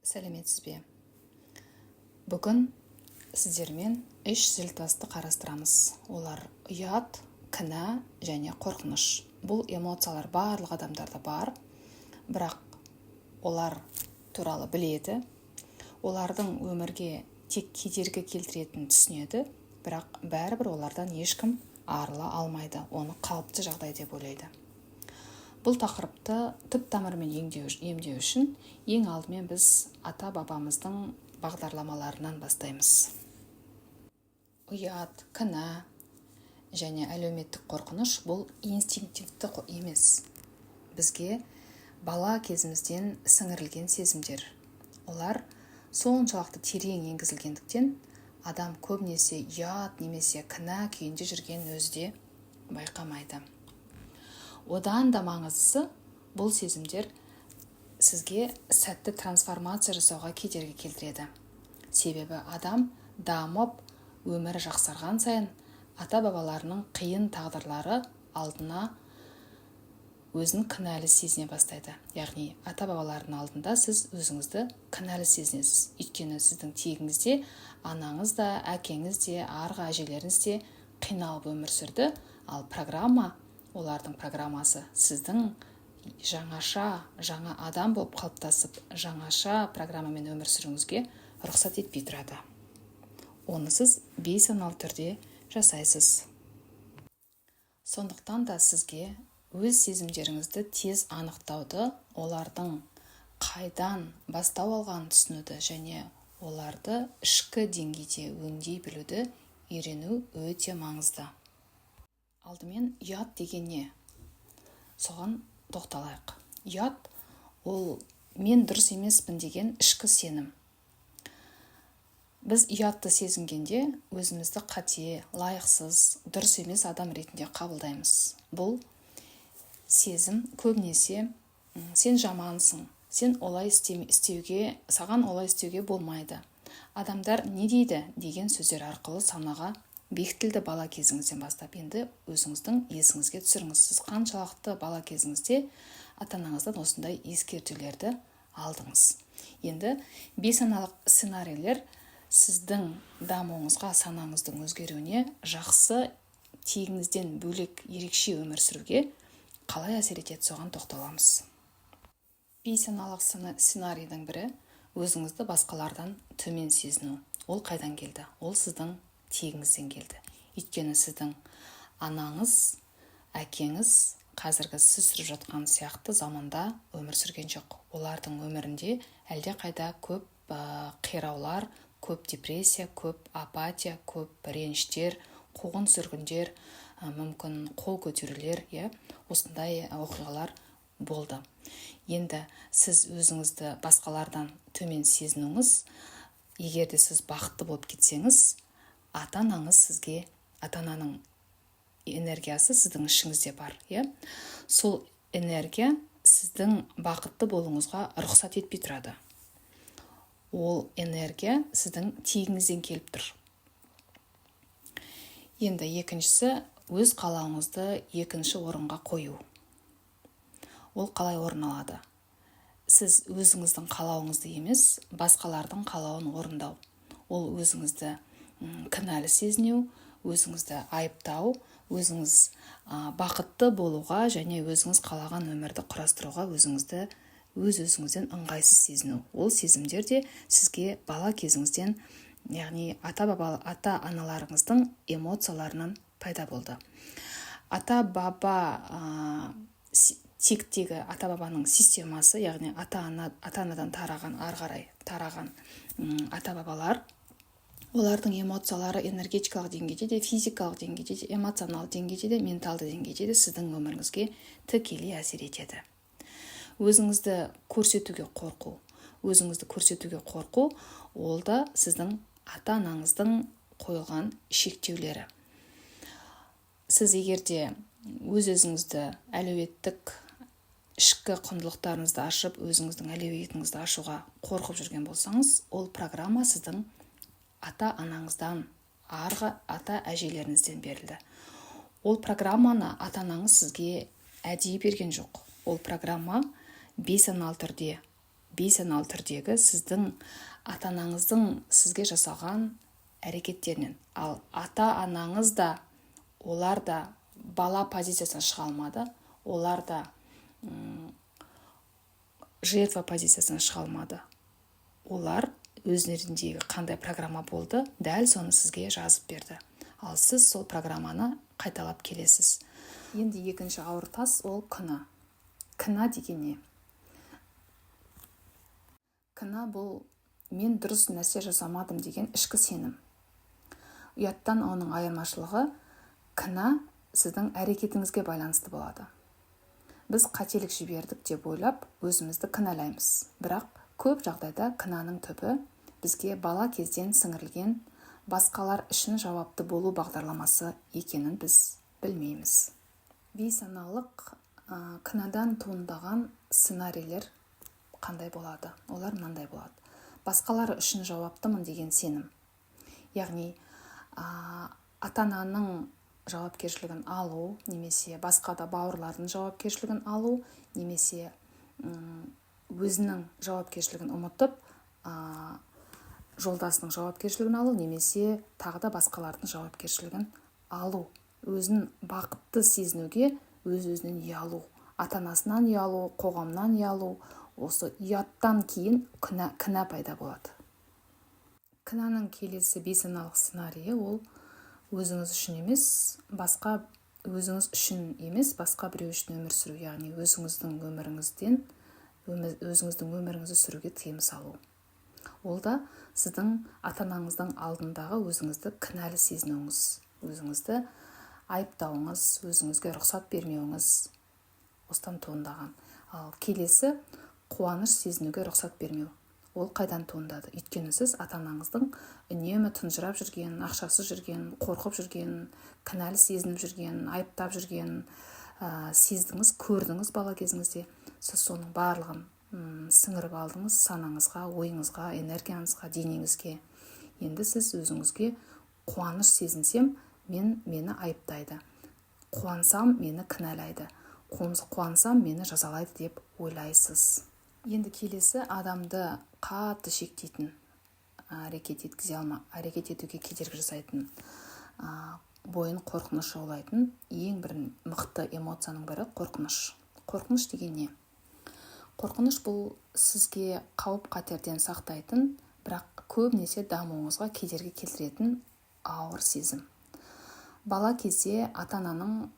Сәлеметсіз бе? Бүгін сіздермен 3 зілтасты қарастырамыз. Олар ұят, кінә және қорқыныш. Бұл эмоциялар барлық адамдарда бар, бірақ олар туралы біледі. Олардың өмірге тек кедергі келтіретінін түсінеді, бірақ бәрібір олардан ешкім арыла алмайды. Оны қалыпты жағдай деп ойлайды. Бұл тақырыпты түп тамырымен емдеу үшін ең алдымен біз ата-бабамыздың бағдарламаларынан бастаймыз. Ұят, кінә және әлеуметтік қорқыныш бұл инстинктивті емес. Бізге бала кезімізден сіңірілген сезімдер. Олар соншалықты терең енгізілгендіктен адам көбінесе ұят немесе кінә күйінде жүрген өзде байқамайды. Одан да маңыздысы, бұл сезімдер сізге сәтті трансформация жасауға кедергі келтіреді. Себебі адам дамып, өмірі жақсарған сайын ата-бабаларының қиын тағдырлары алдына өзін кінәлі сезіне бастайды. Яғни ата-бабалардың алдында сіз өзіңізді кінәлі сезінесіз. Өйткені сіздің тегіңізде анаңыз да, әкеңіз де, арғы әжелеріңіз де қиналып өмір сүрді, ал программа, олардың программасы сіздің жаңа адам болып қалыптасып, жаңаша программамен өмір сүруіңізге рұқсат етпей тұрады. Оны сіз бейсаналы түрде жасайсыз. Сондықтан да сізге өз сезімдеріңізді тез анықтауды, олардың қайдан бастау алғанын түсінуді және оларды ішкі деңгейде өңдей білуді үйрену өте маңызды. Алдымен ұят деген не? Соған тоқталайық. Ұят ол мен дұрыс емеспін деген ішкі сенім. Біз ұятты сезінгенде өзімізді қате, лайықсыз, дұрыс емес адам ретінде қабылдаймыз. Бұл сезім көбінесе сен жамансың, саған олай істеуге болмайды. Адамдар не дейді деген сөздер арқылы санаға бекітілді бала кезіңізден бастап. Енді өзіңіздің есіңізге түсіріңіз. Сіз қаншалықты бала кезіңізде ата-анаңыздан осындай ескертулерді алдыңыз. Енді бейсаналық сценарийлер сіздің дамуыңызға, санаңыздың өзгеруіне, жақсы тегіңізден бөлек ерекше өмір сүруге қалай әсер етеді, соған тоқталамыз. Бейсаналық сценарийдің бірі өзіңізді басқалардан төмен сезіну. Ол қайдан келді? Ол сіздің тегіңізден келді. Өйткені сіздің анаңыз, әкеңіз қазіргі сіз сүріп жатқан сияқты заманда өмір сүрген жоқ. Олардың өмірінде әлде қайда көп қираулар, көп депрессия, көп апатия, көп реніштер, қуғын сүргіндер, мүмкін қол көтерулер, осындай оқиғалар болды. Енді сіз өзіңізді басқалардан төмен сезінуіңіз, егерде сіз бақытты болып кетсеңіз, ата-анаңыз сізге, ата-ананың энергиясы сіздің ішіңізде бар. Сол энергия сіздің бақытты болуыңызға рұқсат етпей тұрады. Ол энергия сіздің тегіңізден келіп тұр. Енді екіншісі, өз қалауыңызды екінші орынға қою. Ол қалай орын алады? Сіз өзіңіздің қалауыңызды емес, басқалардың қалауын орындау. Ол өзіңізді кінәлі сезіну, өзіңізді айыптау, өзіңіз бақытты болуға және өзіңіз қалаған өмірді құрастыруға өзіңізден ыңғайсыз сезіну. Ол сезімдер де сізге бала кезіңізден, яғни ата-аналарыңыздың эмоцияларынан пайда болды. Ата-баба тектегі ата-бабаның системасы, яғни ата-анадан ары қарай тараған ата-бабалар, олардың эмоциялары энергетикалық деңгейде де, физикалық деңгейде де, эмоционалдық деңгейде де, менталды деңгейде де сіздің өміріңізге тікелей әсер етеді. Өзіңізді көрсетуге қорқу, ол да сіздің ата-анаңыздың қойылған шектеулері. Сіз егерде өзіңізді әлеуеттік ішкі құндылықтарыңызды ашып, өзіңіздің әлеуетіңізді ашуға қорқып жүрген болсаңыз, ол программа сіздің ата-анаңыздан, арғы ата-әжелеріңізден берілді. Ол программаны ата-анаңыз сізге әдейі берген жоқ. Ол программа бейсаналы түрде бейсаналы түрдегі сіздің ата-анаңыздың сізге жасалған әрекеттерінен. Ал ата-анаңыз да, олар да бала позициясынан шыға алмады, олар да жертва позициясынан шыға алмады. Олар өздеріндегі қандай программа болды, дәл соны сізге жазып берді. Ал сіз сол программаны қайталап келесіз. Енді екінші ауыр тас ол кінә. Кінә деген не? Кінә бұл мен дұрыс нәрсе жасамадым деген ішкі сенім. Ұяттан оның айырмашылығы, кінә сіздің әрекетіңізге байланысты болады. Біз қателік жібердік деп ойлап, өзімізді кінәлаймыз. Бірақ көп жағдайда кінәнің түбі бізге бала кезден сіңірілген басқалар үшін жауапты болу бағдарламасы екенін біз білмейміз. Бейсаналылық кінәдан туындаған сценарийлер қандай болады? Олар мынандай болады. Басқалар үшін жауаптымын деген сенім. Яғни ата-ананың жауапкершілігін алу, немесе басқа да бауырлардың жауапкершілігін алу, немесе өзінің жауапкершілігін ұмытып, жолдасының жауапкершілігін алу, немесе тағы да басқалардың жауапкершілігін алу. Өзін бақытты сезінуге өз-өзінен ұялу, ата-анасынан ұялу, қоғамнан ұялу, осы ұяттан кейін кінә пайда болады. Кінәнің келесі бейсаналық сценарийі ол өзіңіз үшін емес, басқа біреу үшін өмір сүру, яғни өзіңіздің өміріңізді сүруге тыйым салу. Ол да сіздің ата-анаңыздың алдындағы өзіңізді кінәлі сезінуіңіз, өзіңізді айыптауыңыз, өзіңізге рұқсат бермеуіңіз осыдан туындаған. Ал келесі қуаныш сезінуге рұқсат бермеу. Ол қайдан туындады? Өйткені сіз ата-анаңыздың үнемі тұнжырап жүрген, ақшасыз жүрген, қорқып жүрген, кінәлі сезініп жүрген, айыптап жүрген сездіңіз, көрдіңіз бала кезіңізде. Сіз соның барлығын сіңіріп алдыңыз санаңызға, ойыңызға, энергияңызға, денеңізге. Енді сіз өзіңізге қуаныш сезінсем, мені айыптайды. Қуансам, мені кінәлайды. Қуансам, мені жазалайды деп ойлайсыз. Енді келесі адамды қатты шектейтін, әрекет етуге кедергі жасайтын, бойын қорқыныш жаулайтын ең бір мықты эмоцияның бірі қорқыныш. Қорқыныш деген не? Қорқыныш бұл сізге қауіп қатерден сақтайтын, бірақ көбінесе дамуыңызға кедергі келтіретін ауыр сезім. Бала кезде ата-ананың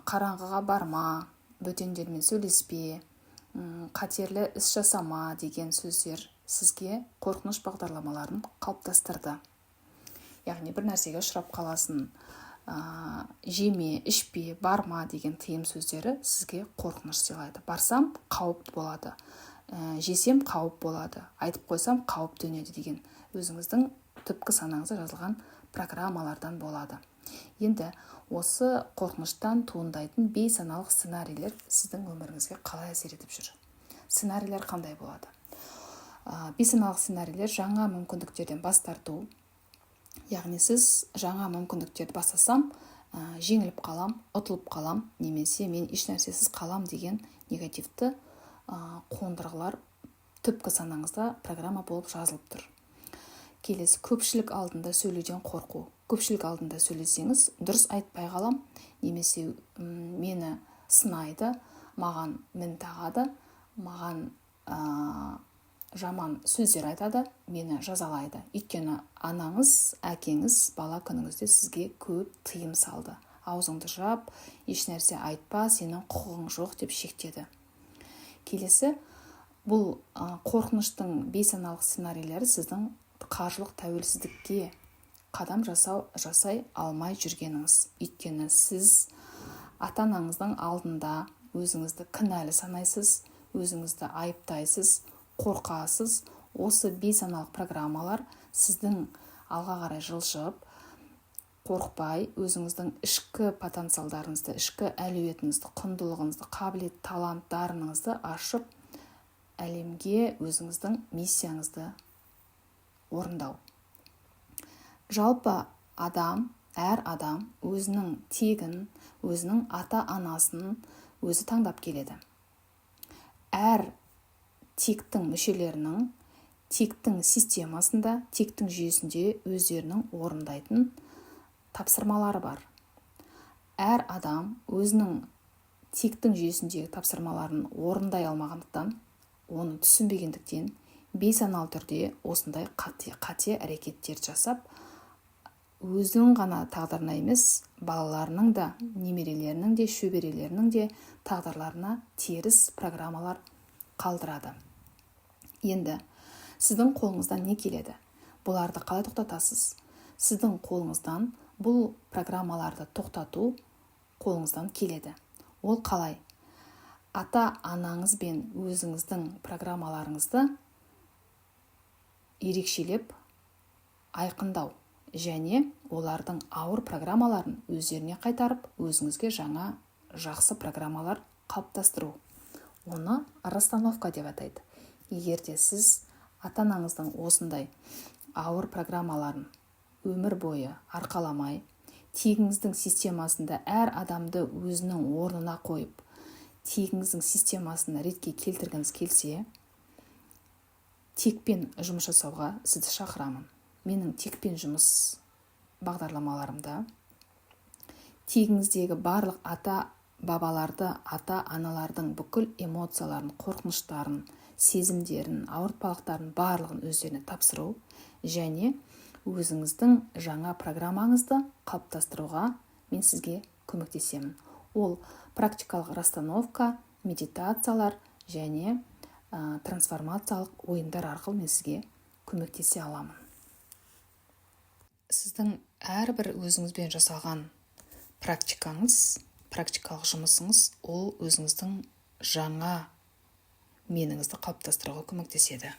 қараңғыға барма, бөтендермен сөйлеспе, қатерлі іс жасама деген сөздер сізге қорқыныш бағдарламаларын қалыптастырды. Яғни бір нәрсеге ұшырап қаласын, жеме, ішпе, барма деген тыйым сөздері сізге қорқыныш сыйлайды. Барсам қауіп болады, жесем қауіп болады, айтып қойсам қауіп төнеді деген өзіңіздің түпкі санаңызда жазылған программалардан болады. Енді осы қорқыныштан туындайтын бейсаналық сценарийлер сіздің өміріңізге қалай әсер етіп жүр? Сценарийлер қандай болады? Бейсаналық сценарийлер жаңа мүмкіндіктерден бас тарту. Яғни сіз жаңа мүмкіндіктерді бастасам, жеңіліп қалам, ұтылып қалам, немесе мен ешнәрсесіз қалам деген негативті қондырғылар түпкі санаңызда программа болып жазылып тұр. Келесі, көпшілік алдында сөйлеуден қорқу. Көпшілік алдында сөйлесеңіз, дұрыс айтпай қалам, немесе мені сынайды, маған мін тағады, маған жаман сөздер айтады, мені жазалайды. Өйткені анаңыз, әкеңіз бала күніңізде сізге көп тыйым салды. Аузыңды жап, еш нәрсе айтпа, сенің құқығың жоқ деп шектеді. Келесі, бұл қорқыныштың бейсаналық сценарийлері сіздің қаржылық тәуелсіздікке қадам жасай алмай жүргеніңіз. Өйткені сіз ата-анаңыздың алдында өзіңізді кінәлі санайсыз, өзіңізді айыптайсыз, қорқасыз. Осы бейсаналық программалар сіздің алға қарай жылжып, қорқпай, өзіңіздің ішкі потенциалдарыңызды, ішкі әлеуетіңізді, құндылығыңызды, қабілет, талант, дарыныңызды ашып, әлемге өзіңіздің миссияңызды орындау. Жалпы әр адам өзінің тегін, өзінің ата-анасын өзі таңдап келеді. Әр тиктің мүшелерінің тиктің системасында, тиктің жүйесінде өздерінің орындайтын тапсырмалары бар. Әр адам өзінің тиктің жүйесіндегі тапсырмаларын орындай алмағандықтан, оны түсінбегендіктен, бейсаналы түрде осындай қате әрекеттер жасап, өзінің ғана тағдырына емес, балаларының да, немерелерінің де, шөберелерінің де тағдырларына теріс программалар қалдырады. Енді сіздің қолыңыздан не келеді? Бұларды қалай тоқтатасыз? Сіздің қолыңыздан бұл программаларды тоқтату қолыңыздан келеді. Ол қалай? Ата-анаңыз бен өзіңіздің программаларыңызды ерекшелеп айқындау және олардың ауыр программаларын өздеріне қайтарып, өзіңізге жаңа жақсы программалар қалыптастыру. Оны расстановка деп атайды. Егерде сіз ата-анаңыздың осындай ауыр программаларын өмір бойы арқаламай, тегіңіздің системасында әр адамды өзінің орнына қойып, тегіңіздің системасына ретке келтіргіңіз келсе, текпен жұмыс жасауға сізді шақырамын. Менің текпен жұмыс бағдарламаларымда тегіңіздегі барлық ата-бабаларды, ата-аналардың бүкіл эмоцияларын, қорқыныштарын, сезімдерін, ауыртпалықтарын барлығын өздеріне тапсыру және өзіңіздің жаңа программаңызды қалыптастыруға мен сізге көмектесемін. Ол практикалық расстановка, медитациялар және трансформациялық ойындар арқылы мен сізге көмектесе аламын. Сіздің әрбір өзіңізбен жасалған практикаңыз, практикалық жұмысыңыз, ол өзіңіздің жаңа меніңізді қалыптастыруға көмектеседі.